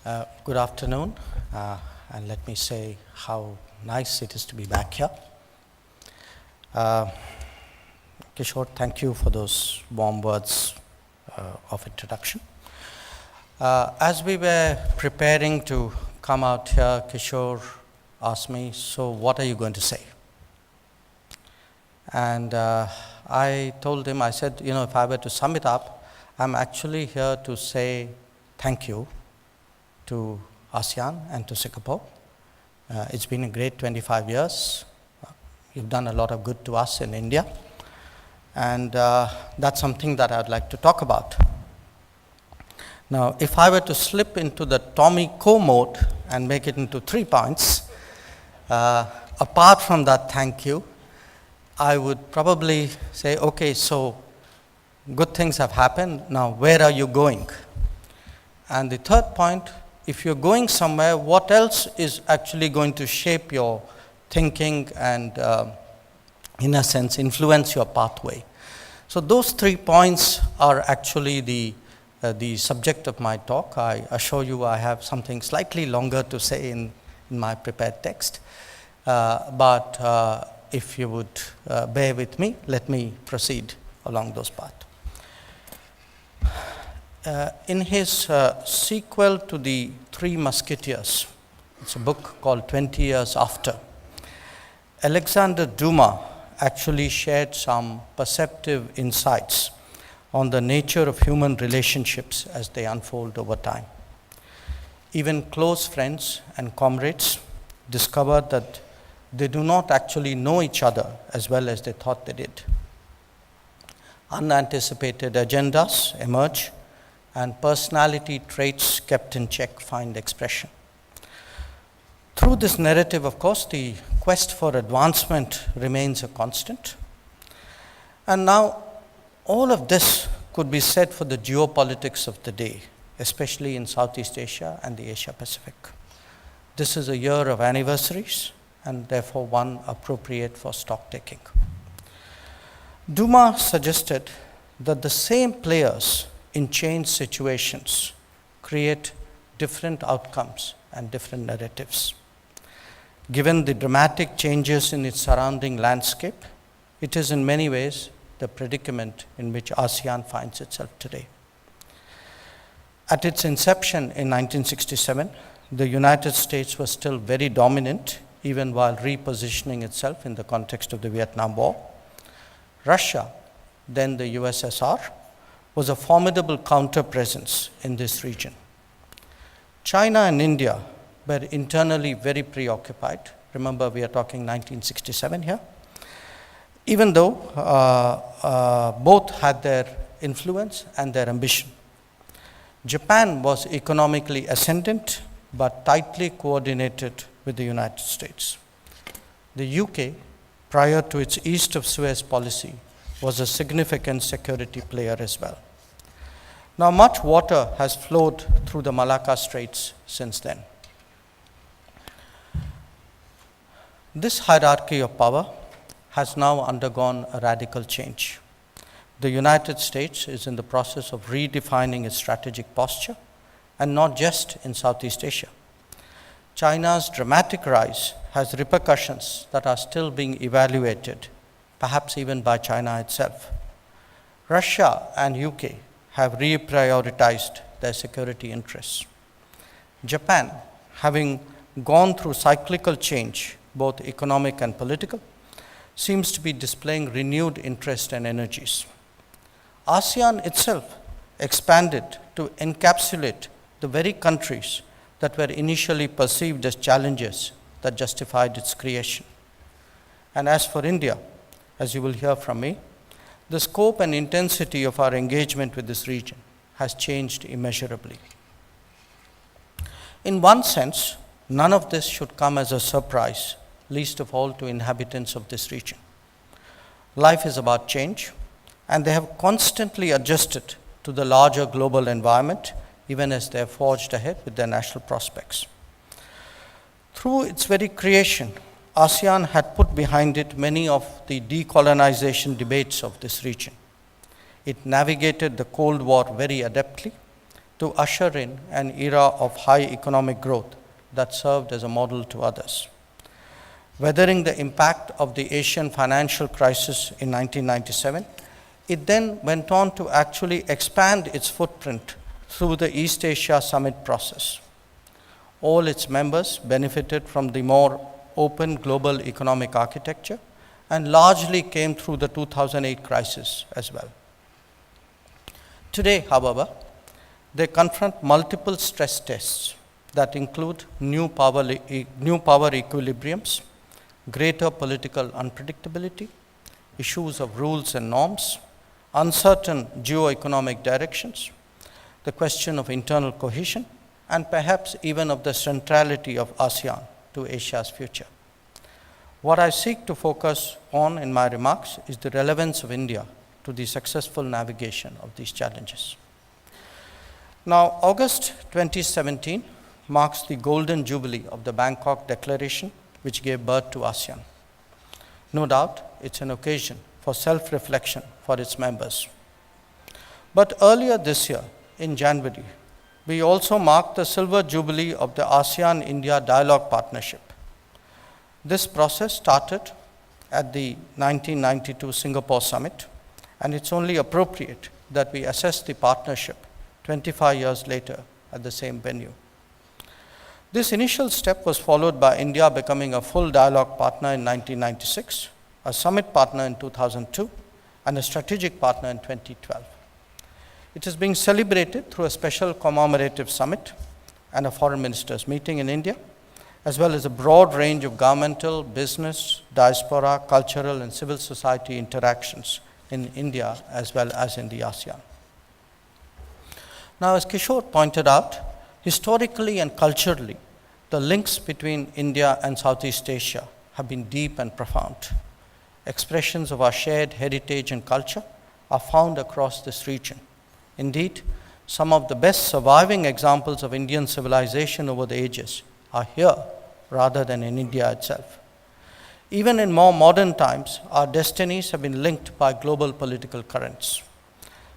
Good afternoon, and let me say how nice it is to be back here. Kishore, thank you for those warm words of introduction. As we were preparing to come out here, Kishore asked me, so what are you going to say? And I told him, I said, if I were to sum it up, I'm actually here to say thank you to ASEAN and to Singapore. It's been a great 25 years. You've done a lot of good to us in India. And that's something that I'd like to talk about. Now, if I were to slip into the Tommy Co mode and make it into 3 points, apart from that thank you, I would probably say, okay, so good things have happened. Now, where are you going? And the third point, if you're going somewhere, what else is actually going to shape your thinking and, in a sense, influence your pathway? So those 3 points are actually the subject of my talk. I assure you I have something slightly longer to say in my prepared text. But if you would bear with me, let me proceed along those paths. In his sequel to the Three Musketeers, it's a book called 20 Years After, Alexander Dumas actually shared some perceptive insights on the nature of human relationships as they unfold over time. Even close friends and comrades discovered that they do not actually know each other as well as they thought they did. Unanticipated agendas emerge, and personality traits kept in check find expression. Through this narrative, of course, the quest for advancement remains a constant. And now, all of this could be said for the geopolitics of the day, especially in Southeast Asia and the Asia Pacific. This is a year of anniversaries, and therefore one appropriate for stock taking. Dumas suggested that the same players in changed situations create different outcomes and different narratives. Given the dramatic changes in its surrounding landscape, it is in many ways the predicament in which ASEAN finds itself today. At its inception in 1967, the United States was still very dominant, even while repositioning itself in the context of the Vietnam War. Russia, then the USSR, was a formidable counter-presence in this region. China and India were internally very preoccupied. Remember, we are talking 1967 here. Even though both had their influence and their ambition. Japan was economically ascendant, but tightly coordinated with the United States. The UK, prior to its East of Suez policy, was a significant security player as well. Now, much water has flowed through the Malacca Straits since then. This hierarchy of power has now undergone a radical change. The United States is in the process of redefining its strategic posture, and not just in Southeast Asia. China's dramatic rise has repercussions that are still being evaluated, perhaps even by China itself. Russia and UK have reprioritized their security interests. Japan, having gone through cyclical change, both economic and political, seems to be displaying renewed interest and energies. ASEAN itself expanded to encapsulate the very countries that were initially perceived as challenges that justified its creation. And as for India, as you will hear from me, the scope and intensity of our engagement with this region has changed immeasurably. In one sense, none of this should come as a surprise, least of all to inhabitants of this region. Life is about change, and they have constantly adjusted to the larger global environment, even as they have forged ahead with their national prospects. Through its very creation, ASEAN had put behind it many of the decolonization debates of this region. It navigated the Cold War very adeptly to usher in an era of high economic growth that served as a model to others. Weathering the impact of the Asian financial crisis in 1997, it then went on to actually expand its footprint through the East Asia Summit process. All its members benefited from the more open global economic architecture and largely came through the 2008 crisis as well. Today, however, they confront multiple stress tests that include new power equilibriums, greater political unpredictability, issues of rules and norms, uncertain geo-economic directions, the question of internal cohesion, and perhaps even of the centrality of ASEAN to Asia's future. What I seek to focus on in my remarks is the relevance of India to the successful navigation of these challenges. Now, August 2017 marks the golden jubilee of the Bangkok Declaration, which gave birth to ASEAN. No doubt, it's an occasion for self-reflection for its members. But earlier this year, in January, we also marked the silver jubilee of the ASEAN-India Dialogue Partnership. This process started at the 1992 Singapore Summit, and it's only appropriate that we assess the partnership 25 years later at the same venue. This initial step was followed by India becoming a full dialogue partner in 1996, a summit partner in 2002, and a strategic partner in 2012. It is being celebrated through a special commemorative summit and a foreign ministers meeting in India, as well as a broad range of governmental, business, diaspora, cultural, and civil society interactions in India as well as in the ASEAN. Now, as Kishore pointed out, historically and culturally, the links between India and Southeast Asia have been deep and profound. Expressions of our shared heritage and culture are found across this region. Indeed, some of the best surviving examples of Indian civilization over the ages are here rather than in India itself. Even in more modern times, our destinies have been linked by global political currents.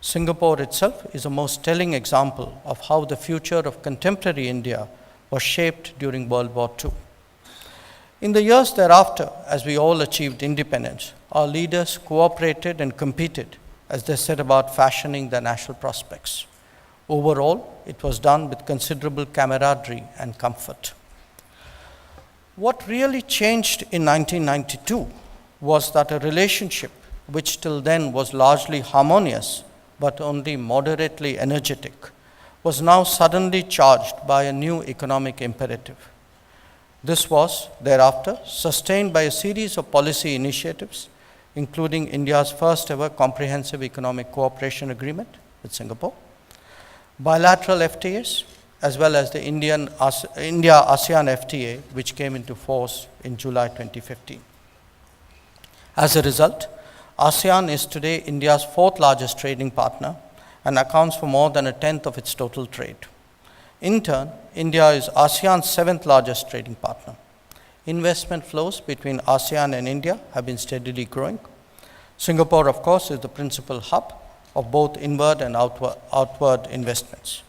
Singapore itself is a most telling example of how the future of contemporary India was shaped during World War II. In the years thereafter, as we all achieved independence, our leaders cooperated and competed as they set about fashioning their national prospects. Overall, it was done with considerable camaraderie and comfort. What really changed in 1992 was that a relationship which till then was largely harmonious but only moderately energetic was now suddenly charged by a new economic imperative. This was, thereafter, sustained by a series of policy initiatives, including India's first ever comprehensive economic cooperation agreement with Singapore, bilateral FTAs, as well as the India-ASEAN FTA, which came into force in July 2015. As a result, ASEAN is today India's fourth largest trading partner and accounts for more than a tenth of its total trade. In turn, India is ASEAN's seventh largest trading partner. Investment flows between ASEAN and India have been steadily growing. Singapore, of course, is the principal hub of both inward and outward investments.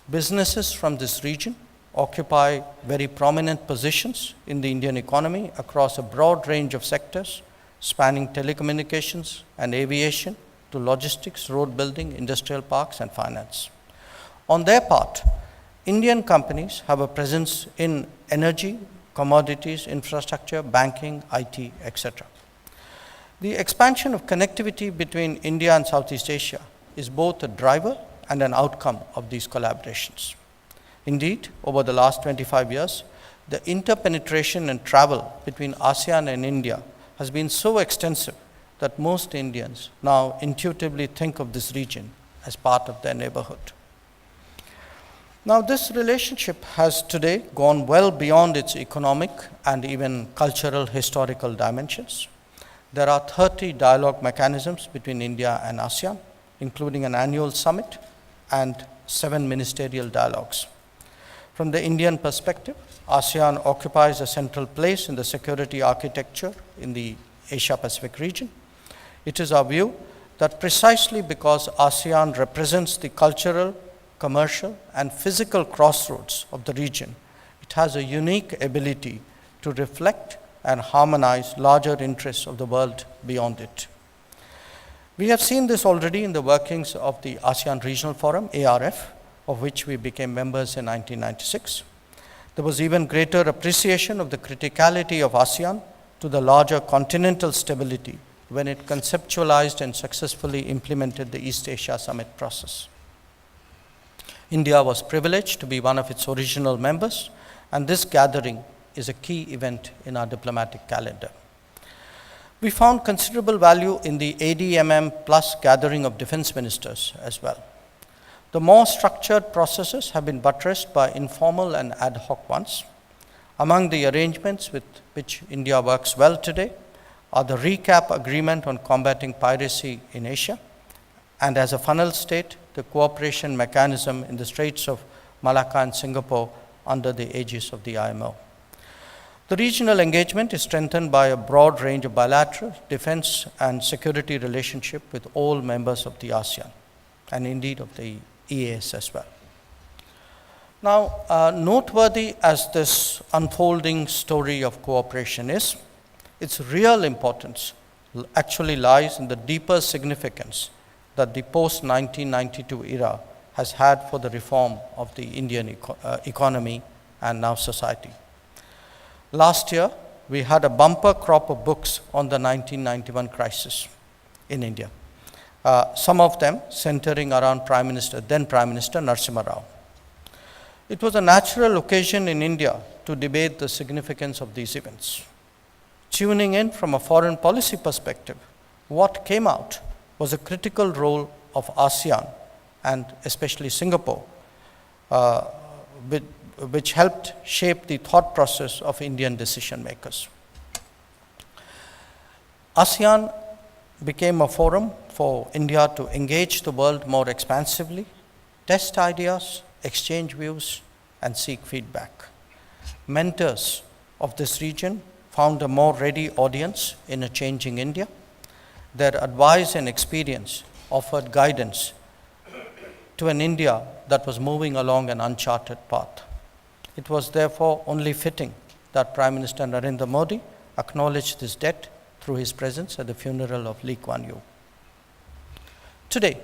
Businesses from this region occupy very prominent positions in the Indian economy across a broad range of sectors, spanning telecommunications and aviation to logistics, road building, industrial parks, and finance. On their part, Indian companies have a presence in energy, commodities, infrastructure, banking, IT, etc. The expansion of connectivity between India and Southeast Asia is both a driver and an outcome of these collaborations. Indeed, over the last 25 years, the interpenetration and travel between ASEAN and India has been so extensive that most Indians now intuitively think of this region as part of their neighborhood. Now, this relationship has today gone well beyond its economic and even cultural historical dimensions. There are 30 dialogue mechanisms between India and ASEAN, including an annual summit and 7 ministerial dialogues. From the Indian perspective, ASEAN occupies a central place in the security architecture in the Asia-Pacific region. It is our view that precisely because ASEAN represents the cultural, commercial, and physical crossroads of the region, it has a unique ability to reflect and harmonize larger interests of the world beyond it. We have seen this already in the workings of the ASEAN Regional Forum, ARF, of which we became members in 1996. There was even greater appreciation of the criticality of ASEAN to the larger continental stability when it conceptualized and successfully implemented the East Asia Summit process. India was privileged to be one of its original members, and this gathering is a key event in our diplomatic calendar. We found considerable value in the ADMM plus gathering of defense ministers as well. The more structured processes have been buttressed by informal and ad hoc ones. Among the arrangements with which India works well today are the recap agreement on combating piracy in Asia, and as a funnel state, the cooperation mechanism in the Straits of Malacca and Singapore under the aegis of the IMO. The regional engagement is strengthened by a broad range of bilateral, defense, and security relationship with all members of the ASEAN, and indeed of the EAS as well. Now, noteworthy as this unfolding story of cooperation is, its real importance actually lies in the deeper significance that the post-1992 era has had for the reform of the Indian economy and now society. Last year, we had a bumper crop of books on the 1991 crisis in India, some of them centering around then Prime Minister Narasimha Rao. It was a natural occasion in India to debate the significance of these events. Tuning in from a foreign policy perspective, what came out was a critical role of ASEAN and especially Singapore, which helped shape the thought process of Indian decision makers. ASEAN became a forum for India to engage the world more expansively, test ideas, exchange views, and seek feedback. Mentors of this region found a more ready audience in a changing India. Their advice and experience offered guidance to an India that was moving along an uncharted path. It was therefore only fitting that Prime Minister Narendra Modi acknowledged this debt through his presence at the funeral of Lee Kuan Yew. Today,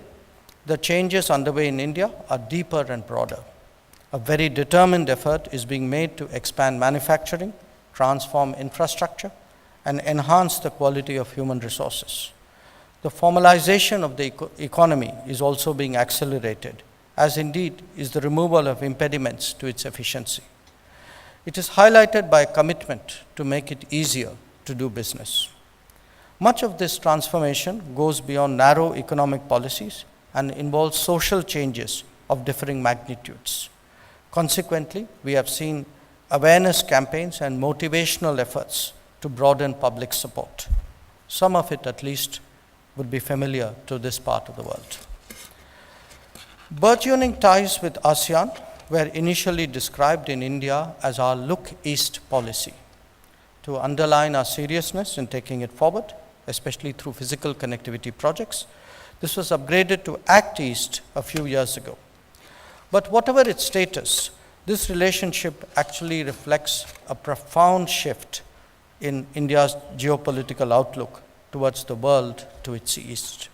the changes underway in India are deeper and broader. A very determined effort is being made to expand manufacturing, transform infrastructure, and enhance the quality of human resources. The formalization of the economy is also being accelerated, as indeed is the removal of impediments to its efficiency. It is highlighted by a commitment to make it easier to do business. Much of this transformation goes beyond narrow economic policies and involves social changes of differing magnitudes. Consequently, we have seen awareness campaigns and motivational efforts to broaden public support. Some of it, at least, would be familiar to this part of the world. Burgeoning ties with ASEAN were initially described in India as our Look East policy. To underline our seriousness in taking it forward, especially through physical connectivity projects, this was upgraded to Act East a few years ago. But whatever its status, this relationship actually reflects a profound shift in India's geopolitical outlook towards the world to its east.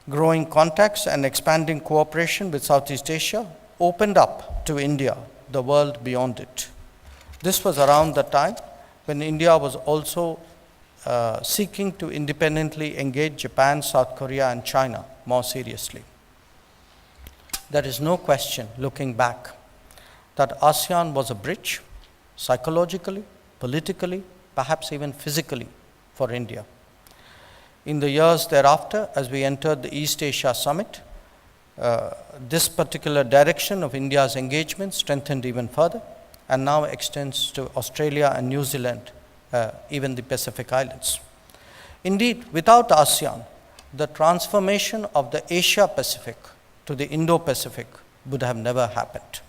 Growing contacts and expanding cooperation with Southeast Asia opened up to India the world beyond it. This was around the time when India was also seeking to independently engage Japan, South Korea, and China more seriously. There is no question, looking back, that ASEAN was a bridge, psychologically, politically, perhaps even physically, for India. In the years thereafter, as we entered the East Asia Summit, this particular direction of India's engagement strengthened even further and now extends to Australia and New Zealand, even the Pacific Islands. Indeed, without ASEAN, the transformation of the Asia-Pacific to the Indo-Pacific would have never happened.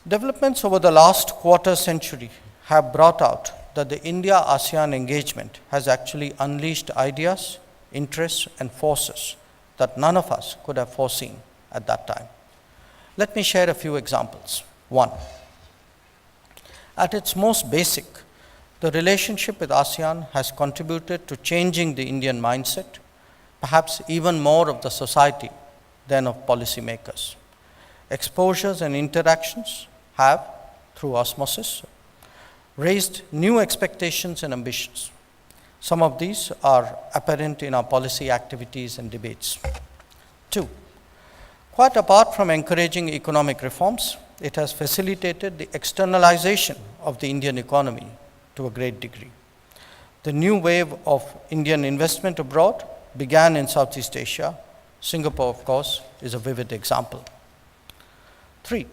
Developments over the last quarter century have brought out that the India-ASEAN engagement has actually unleashed ideas, interests, and forces that none of us could have foreseen at that time. Let me share a few examples. One, at its most basic, the relationship with ASEAN has contributed to changing the Indian mindset, perhaps even more of the society than of policymakers. Exposures and interactions have, through osmosis, raised new expectations and ambitions. Some of these are apparent in our policy activities and debates. Two, quite apart from encouraging economic reforms, it has facilitated the externalization of the Indian economy to a great degree. The new wave of Indian investment abroad began in Southeast Asia. Singapore, of course, is a vivid example. Three,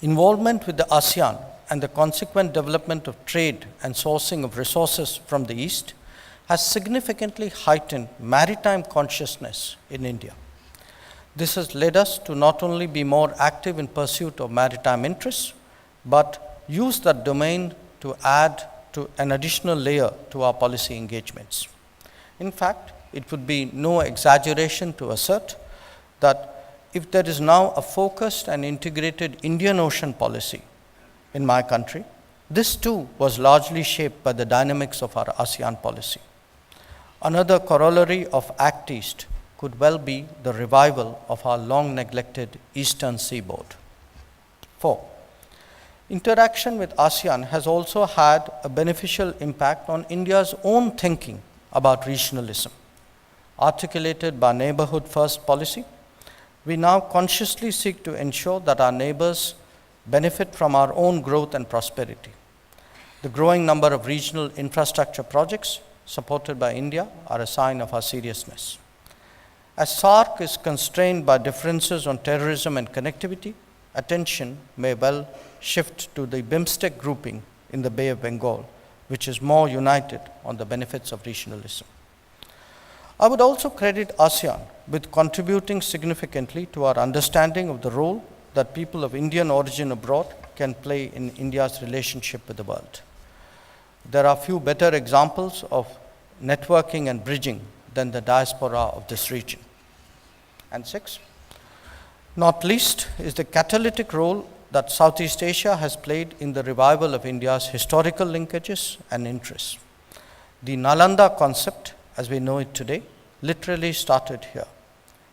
involvement with the ASEAN and the consequent development of trade and sourcing of resources from the East has significantly heightened maritime consciousness in India. This has led us to not only be more active in pursuit of maritime interests, but use that domain to add to an additional layer to our policy engagements. In fact, it would be no exaggeration to assert that if there is now a focused and integrated Indian Ocean policy in my country, this too was largely shaped by the dynamics of our ASEAN policy. Another corollary of Act East could well be the revival of our long neglected eastern seaboard. 4. Interaction with ASEAN has also had a beneficial impact on India's own thinking about regionalism. Articulated by Neighborhood First policy, we now consciously seek to ensure that our neighbors benefit from our own growth and prosperity. The growing number of regional infrastructure projects supported by India are a sign of our seriousness. As SAARC is constrained by differences on terrorism and connectivity, attention may well shift to the BIMSTEC grouping in the Bay of Bengal, which is more united on the benefits of regionalism. I would also credit ASEAN with contributing significantly to our understanding of the role that people of Indian origin abroad can play in India's relationship with the world. There are few better examples of networking and bridging than the diaspora of this region. And 6, not least, is the catalytic role that Southeast Asia has played in the revival of India's historical linkages and interests. The Nalanda concept, as we know it today, literally started here.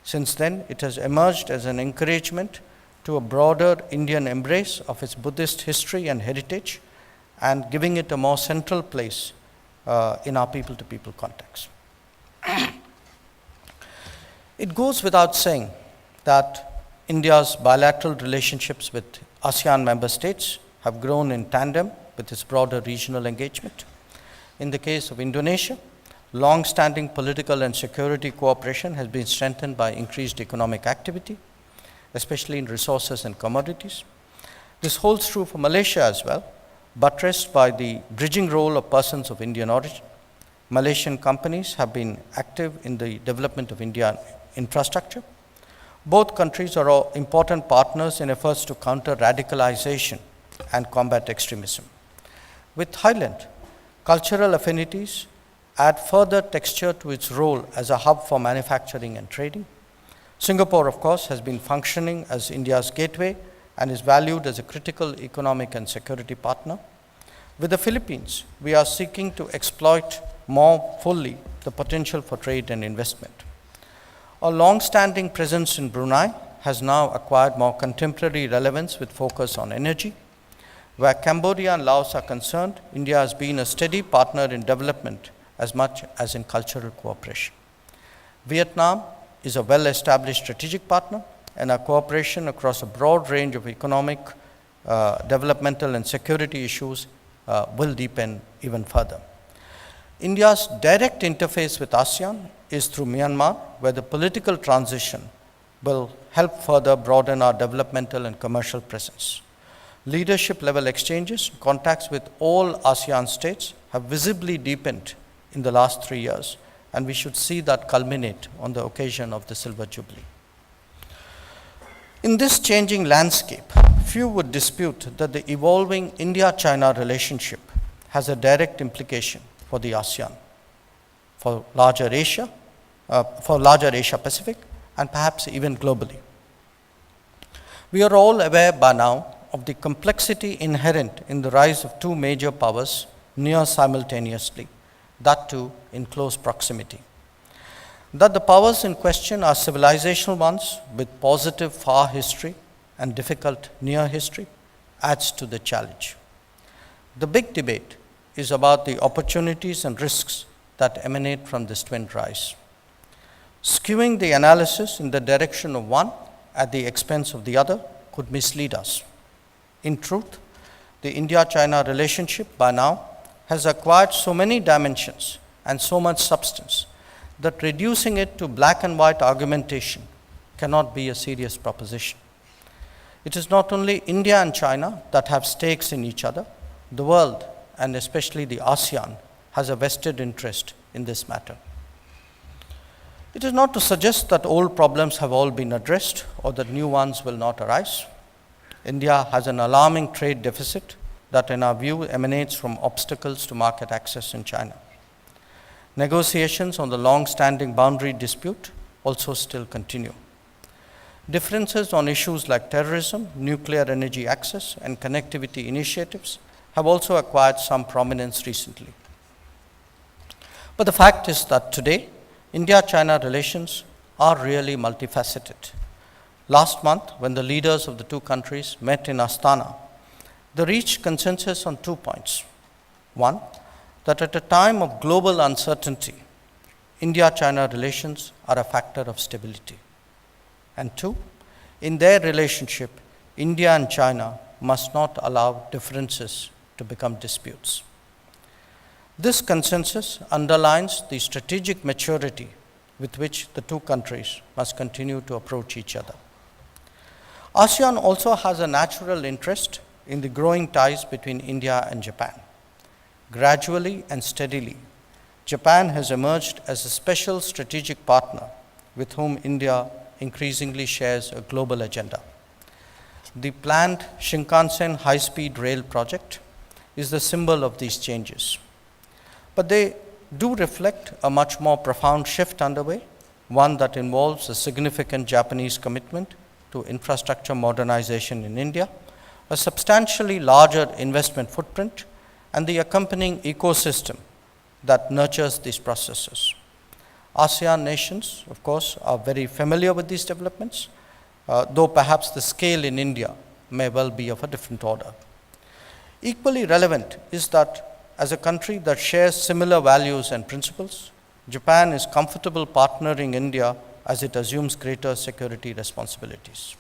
Since then, it has emerged as an encouragement to a broader Indian embrace of its Buddhist history and heritage, and giving it a more central place in our people-to-people context. It goes without saying that India's bilateral relationships with ASEAN member states have grown in tandem with its broader regional engagement. In the case of Indonesia, long-standing political and security cooperation has been strengthened by increased economic activity, especially in resources and commodities. This holds true for Malaysia as well, buttressed by the bridging role of persons of Indian origin. Malaysian companies have been active in the development of Indian infrastructure. Both countries are all important partners in efforts to counter radicalization and combat extremism. With Thailand, cultural affinities add further texture to its role as a hub for manufacturing and trading. Singapore, of course, has been functioning as India's gateway and is valued as a critical economic and security partner. With the Philippines, we are seeking to exploit more fully the potential for trade and investment. Our long-standing presence in Brunei has now acquired more contemporary relevance with focus on energy. Where Cambodia and Laos are concerned, India has been a steady partner in development as much as in cultural cooperation. Vietnam is a well-established strategic partner, and our cooperation across a broad range of economic, developmental, and security issues will deepen even further. India's direct interface with ASEAN is through Myanmar, where the political transition will help further broaden our developmental and commercial presence. Leadership level exchanges, contacts with all ASEAN states have visibly deepened in the last 3 years, and we should see that culminate on the occasion of the Silver Jubilee. In this changing landscape, few would dispute that the evolving India-China relationship has a direct implication for the ASEAN, for larger Asia Pacific, and perhaps even globally. We are all aware by now of the complexity inherent in the rise of two major powers near simultaneously, that too in close proximity. That the powers in question are civilizational ones with positive far history and difficult near history adds to the challenge. The big debate is about the opportunities and risks that emanate from this twin rise. Skewing the analysis in the direction of one at the expense of the other could mislead us. In truth, the India-China relationship by now has acquired so many dimensions and so much substance that reducing it to black and white argumentation cannot be a serious proposition. It is not only India and China that have stakes in each other. The world, and especially the ASEAN, has a vested interest in this matter. It is not to suggest that old problems have all been addressed or that new ones will not arise. India has an alarming trade deficit that, in our view, emanates from obstacles to market access in China. Negotiations on the long-standing boundary dispute also still continue. Differences on issues like terrorism, nuclear energy access, and connectivity initiatives have also acquired some prominence recently. But the fact is that today, India-China relations are really multifaceted. Last month, when the leaders of the two countries met in Astana, they reached consensus on 2 points. One, that at a time of global uncertainty, India-China relations are a factor of stability. And two, in their relationship, India and China must not allow differences to become disputes. This consensus underlines the strategic maturity with which the two countries must continue to approach each other. ASEAN also has a natural interest in the growing ties between India and Japan. Gradually and steadily, Japan has emerged as a special strategic partner with whom India increasingly shares a global agenda. The planned Shinkansen high-speed rail project is the symbol of these changes. But they do reflect a much more profound shift underway, one that involves a significant Japanese commitment to infrastructure modernization in India, a substantially larger investment footprint, and the accompanying ecosystem that nurtures these processes. ASEAN nations, of course, are very familiar with these developments, though perhaps the scale in India may well be of a different order. Equally relevant is that as a country that shares similar values and principles, Japan is comfortable partnering India as it assumes greater security responsibilities.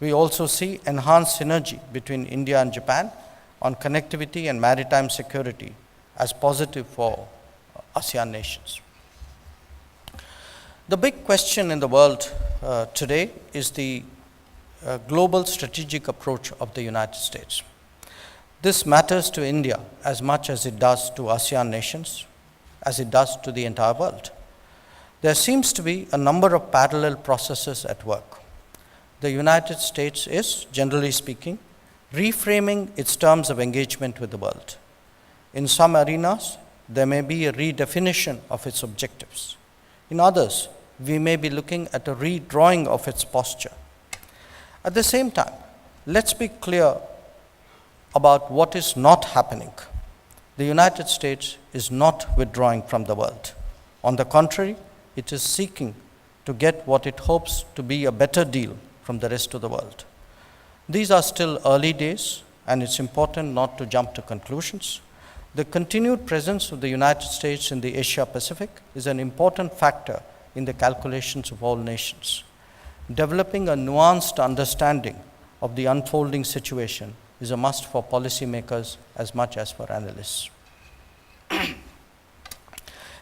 We also see enhanced synergy between India and Japan on connectivity and maritime security as positive for ASEAN nations. The big question in the world today is the global strategic approach of the United States. This matters to India as much as it does to ASEAN nations, as it does to the entire world. There seems to be a number of parallel processes at work. The United States is, generally speaking, reframing its terms of engagement with the world. In some arenas, there may be a redefinition of its objectives. In others, we may be looking at a redrawing of its posture. At the same time, let's be clear about what is not happening. The United States is not withdrawing from the world. On the contrary, it is seeking to get what it hopes to be a better deal from the rest of the world. These are still early days, and it's important not to jump to conclusions. The continued presence of the United States in the Asia Pacific is an important factor in the calculations of all nations. Developing a nuanced understanding of the unfolding situation is a must for policymakers as much as for analysts.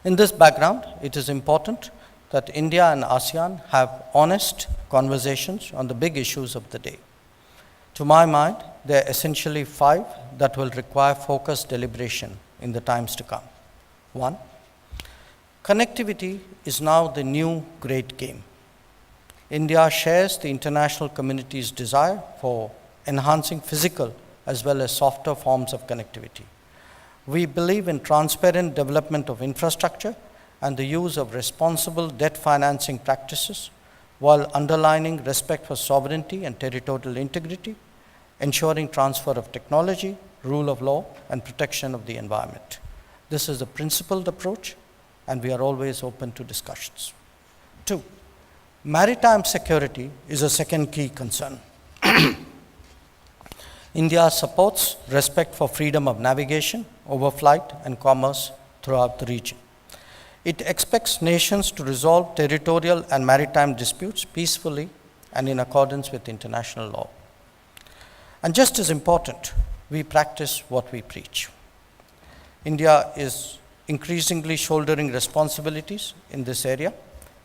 In this background, it is important that India and ASEAN have honest conversations on the big issues of the day. To my mind, there are essentially 5 that will require focused deliberation in the times to come. 1, connectivity is now the new great game. India shares the international community's desire for enhancing physical as well as softer forms of connectivity. We believe in transparent development of infrastructure and the use of responsible debt financing practices while underlining respect for sovereignty and territorial integrity, ensuring transfer of technology, rule of law, and protection of the environment. This is a principled approach, and we are always open to discussions. 2. Maritime security is a second key concern. India supports respect for freedom of navigation, overflight, and commerce throughout the region. It expects nations to resolve territorial and maritime disputes peacefully and in accordance with international law. And just as important, we practice what we preach. India is increasingly shouldering responsibilities in this area.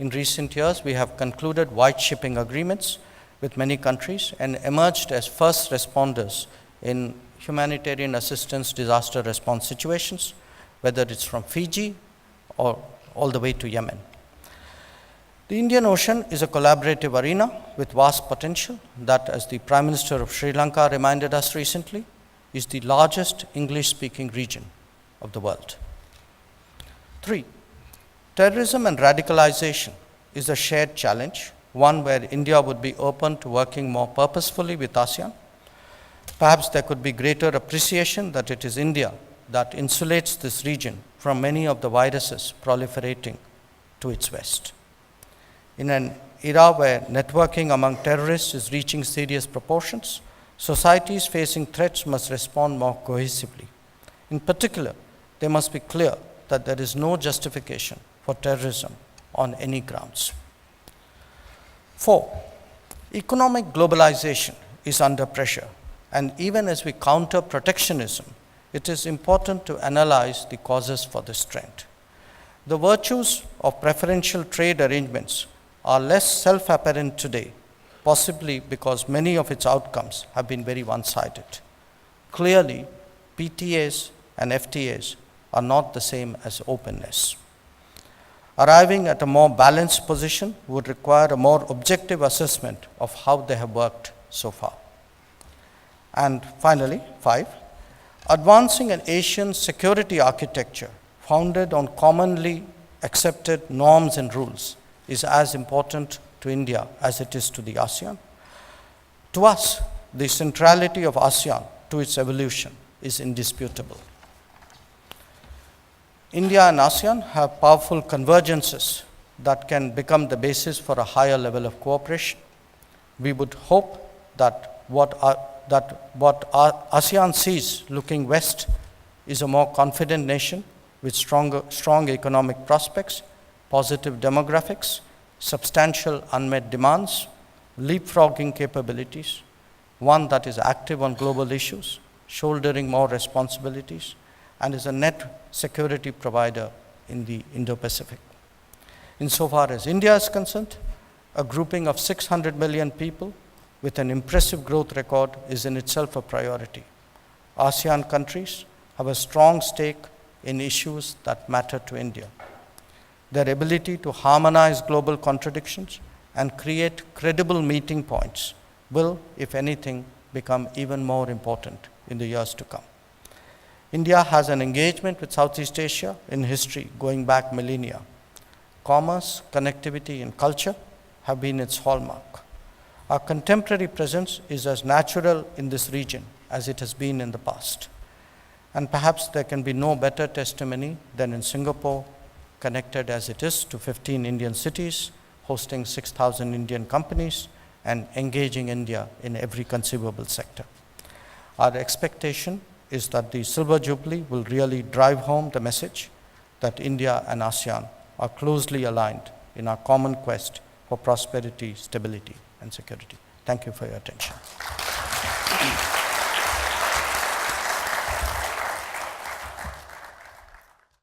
In recent years, we have concluded white shipping agreements with many countries and emerged as first responders in humanitarian assistance disaster response situations, whether it's from Fiji or all the way to Yemen. The Indian Ocean is a collaborative arena with vast potential that, as the Prime Minister of Sri Lanka reminded us recently, is the largest English-speaking region of the world. 3. Terrorism and radicalization is a shared challenge, one where India would be open to working more purposefully with ASEAN. Perhaps there could be greater appreciation that it is India that insulates this region from many of the viruses proliferating to its west. In an era where networking among terrorists is reaching serious proportions, societies facing threats must respond more cohesively. In particular, they must be clear that there is no justification for terrorism on any grounds. 4. Economic globalization is under pressure, and even as we counter protectionism, it is important to analyze the causes for this trend. The virtues of preferential trade arrangements are less self-apparent today, possibly because many of its outcomes have been very one-sided. Clearly, PTAs and FTAs are not the same as openness. Arriving at a more balanced position would require a more objective assessment of how they have worked so far. And finally, 5, advancing an Asian security architecture founded on commonly accepted norms and rules is as important to India as it is to the ASEAN. To us, the centrality of ASEAN to its evolution is indisputable. India and ASEAN have powerful convergences that can become the basis for a higher level of cooperation. We would hope that what ASEAN sees looking west is a more confident nation with strong economic prospects, positive demographics, substantial unmet demands, leapfrogging capabilities, one that is active on global issues, shouldering more responsibilities, and is a net security provider in the Indo-Pacific. Insofar as India is concerned, a grouping of 600 million people with an impressive growth record is in itself a priority. ASEAN countries have a strong stake in issues that matter to India. Their ability to harmonize global contradictions and create credible meeting points will, if anything, become even more important in the years to come. India has an engagement with Southeast Asia in history going back millennia. Commerce, connectivity, and culture have been its hallmark. Our contemporary presence is as natural in this region as it has been in the past. And perhaps there can be no better testimony than in Singapore, connected as it is to 15 Indian cities, hosting 6,000 Indian companies, and engaging India in every conceivable sector. Our expectation is that the Silver Jubilee will really drive home the message that India and ASEAN are closely aligned in our common quest for prosperity, stability, and security. Thank you for your attention.